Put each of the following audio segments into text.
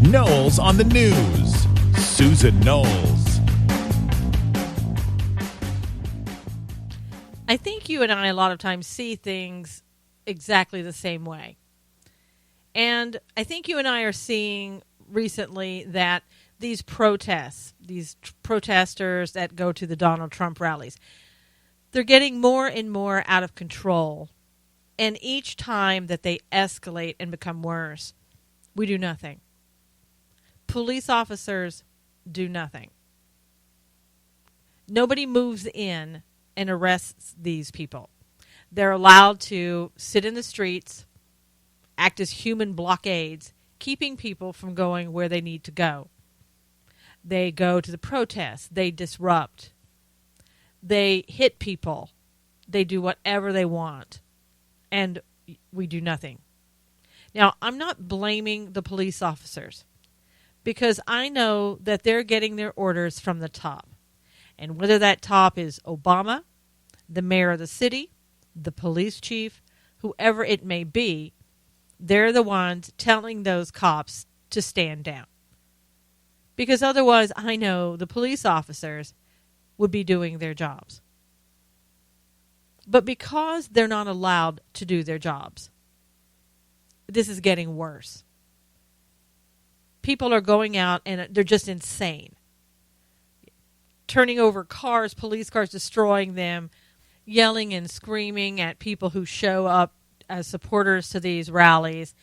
Knowles on the News. Susan Knowles. I think you and I a lot of times see things exactly the same way. And I think you and I are seeing recently that these protests, these protesters that go to the Donald Trump rallies, they're getting more and more out of control. And each time that they escalate and become worse, we do nothing. Police officers do nothing. Nobody moves in and arrests these people. They're allowed to sit in the streets, act as human blockades, keeping people from going where they need to go. They go to the protests. They disrupt. They hit people. They do whatever they want. And we do nothing. Now, I'm not blaming the police officers because I know that they're getting their orders from the top. And whether that top is Obama, the mayor of the city, the police chief, whoever it may be, they're the ones telling those cops to stand down. Because otherwise, I know the police officers would be doing their jobs. But because they're not allowed to do their jobs, this is getting worse. People are going out and they're just insane. Turning over cars, police cars, destroying them, yelling and screaming at people who show up as supporters to these rallies,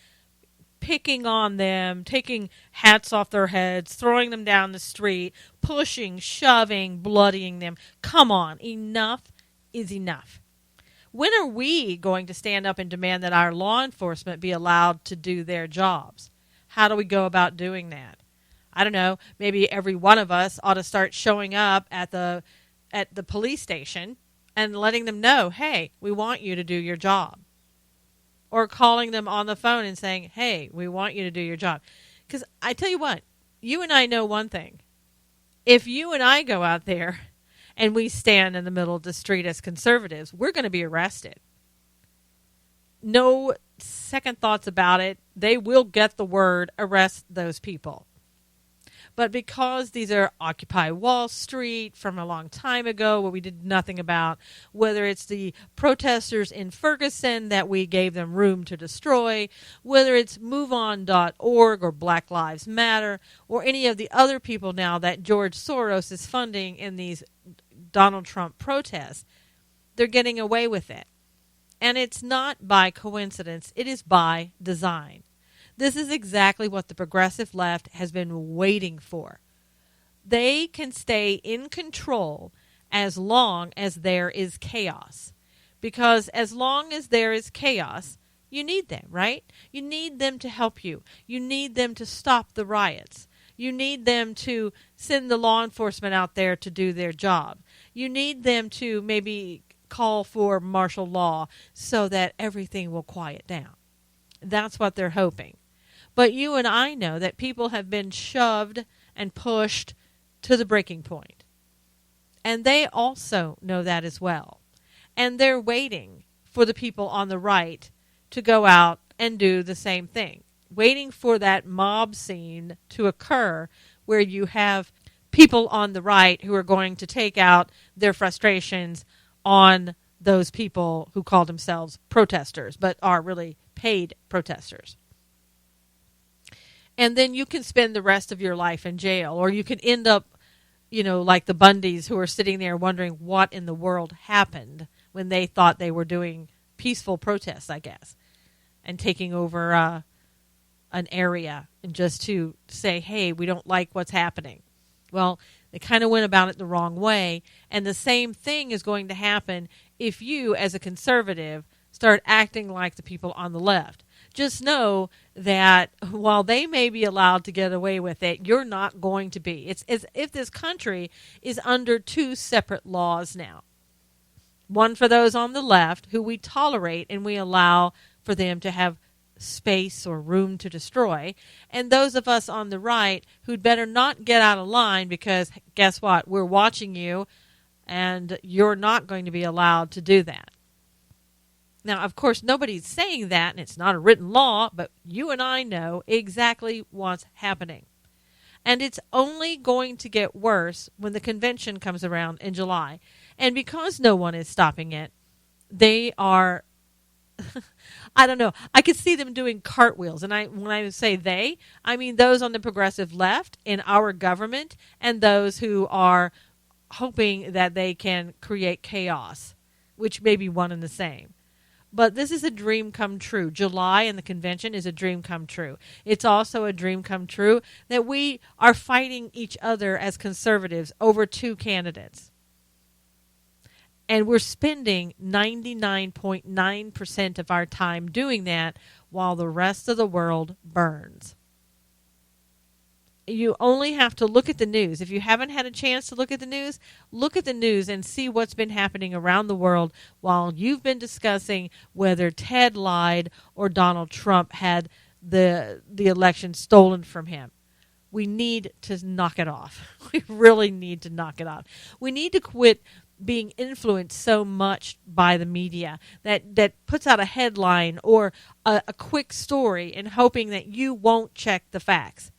picking on them, taking hats off their heads, throwing them down the street, pushing, shoving, bloodying them. Come on, enough is enough. When are we going to stand up and demand that our law enforcement be allowed to do their jobs? How do we go about doing that? I don't know. Maybe every one of us ought to start showing up at the police station and letting them know, hey, we want you to do your job. Or calling them on the phone and saying, hey, we want you to do your job. Because I tell you what, you and I know one thing. If you and I go out there and we stand in the middle of the street as conservatives, we're going to be arrested. No second thoughts about it. They will get the word, arrest those people. But because these are Occupy Wall Street from a long time ago where we did nothing about, whether it's the protesters in Ferguson that we gave them room to destroy, whether it's MoveOn.org or Black Lives Matter, or any of the other people now that George Soros is funding in these Donald Trump protests, they're getting away with it. And it's not by coincidence, it is by design. This is exactly what the progressive left has been waiting for. They can stay in control as long as there is chaos. Because as long as there is chaos, you need them, right? You need them to help you. You need them to stop the riots. You need them to send the law enforcement out there to do their job. You need them to maybe call for martial law so that everything will quiet down. That's what they're hoping. But you and I know that people have been shoved and pushed to the breaking point. And they also know that as well. And they're waiting for the people on the right to go out and do the same thing. Waiting for that mob scene to occur where you have people on the right who are going to take out their frustrations on those people who call themselves protesters, but are really paid protesters. And then you can spend the rest of your life in jail, or you can end up, like the Bundys who are sitting there wondering what in the world happened when they thought they were doing peaceful protests, I guess, and taking over an area and just to say, hey, we don't like what's happening. Well, they kind of went about it the wrong way. And the same thing is going to happen if you, as a conservative, start acting like the people on the left. Just know that while they may be allowed to get away with it, you're not going to be. It's as if this country is under two separate laws now. One for those on the left who we tolerate and we allow for them to have space or room to destroy, and those of us on the right who'd better not get out of line because guess what? We're watching you and you're not going to be allowed to do that. Now, of course, nobody's saying that, and it's not a written law, but you and I know exactly what's happening. And it's only going to get worse when the convention comes around in July. And because no one is stopping it, they are, I don't know, I could see them doing cartwheels. And when I say they, I mean those on the progressive left in our government and those who are hoping that they can create chaos, which may be one and the same. But this is a dream come true. July and the convention is a dream come true. It's also a dream come true that we are fighting each other as conservatives over two candidates. And we're spending 99.9% of our time doing that while the rest of the world burns. You only have to look at the news. If you haven't had a chance to look at the news and see what's been happening around the world while you've been discussing whether Ted lied or Donald Trump had the election stolen from him. We need to knock it off. We really need to knock it off. We need to quit being influenced so much by the media that puts out a headline or a quick story and hoping that you won't check the facts.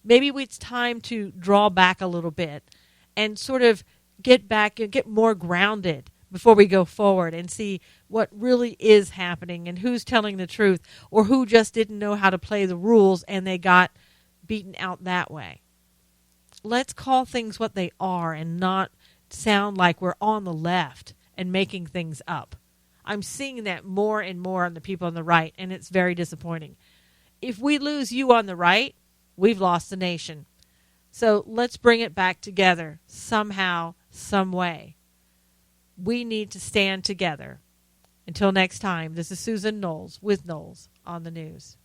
Maybe it's time to draw back a little bit and sort of get back and get more grounded before we go forward and see what really is happening and who's telling the truth or who just didn't know how to play the rules and they got beaten out that way. Let's call things what they are and not sound like we're on the left and making things up. I'm seeing that more and more on the people on the right, and it's very disappointing. If we lose you on the right, we've lost the nation. So let's bring it back together somehow, some way. We need to stand together. Until next time, this is Susan Knowles with Knowles on the News.